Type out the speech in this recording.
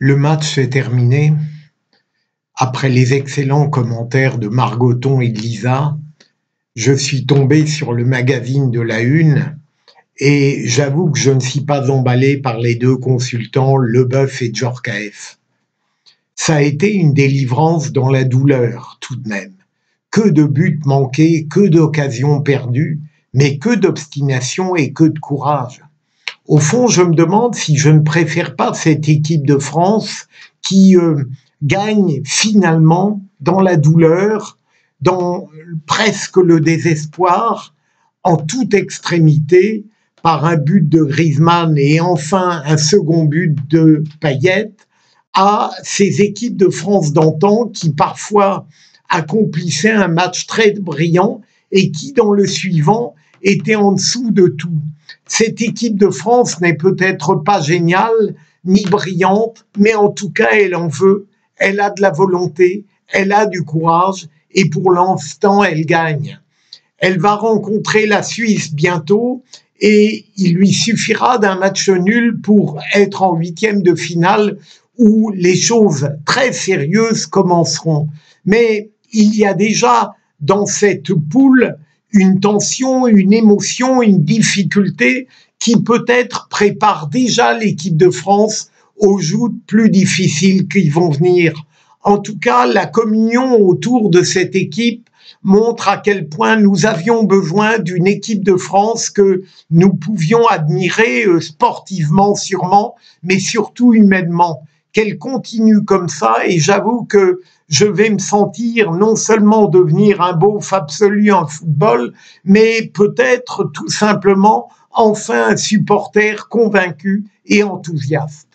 Le match s'est terminé. Après les excellents commentaires de Margoton et de Lisa, je suis tombé sur le magazine de la Une et j'avoue que je ne suis pas emballé par les deux consultants Leboeuf et Djorkaeff. Ça a été une délivrance dans la douleur tout de même. Que de buts manqués, que d'occasions perdues, mais que d'obstination et que de courage. Au fond, je me demande si je ne préfère pas cette équipe de France qui gagne finalement dans la douleur, dans presque le désespoir, en toute extrémité, par un but de Griezmann et enfin un second but de Payet, à ces équipes de France d'antan qui parfois accomplissaient un match très brillant et qui, dans le suivant, étaient en dessous de tout. Cette équipe de France n'est peut-être pas géniale, ni brillante, mais en tout cas, elle en veut, elle a de la volonté, elle a du courage, et pour l'instant, elle gagne. Elle va rencontrer la Suisse bientôt, et il lui suffira d'un match nul pour être en huitième de finale, où les choses très sérieuses commenceront. Mais il y a déjà dans cette poule une tension, une émotion, une difficulté qui peut-être prépare déjà l'équipe de France aux joutes plus difficiles qui vont venir. En tout cas, la communion autour de cette équipe montre à quel point nous avions besoin d'une équipe de France que nous pouvions admirer sportivement sûrement, mais surtout humainement. Qu'elle continue comme ça, et j'avoue que je vais me sentir non seulement devenir un beauf absolu en football, mais peut-être tout simplement enfin un supporter convaincu et enthousiaste.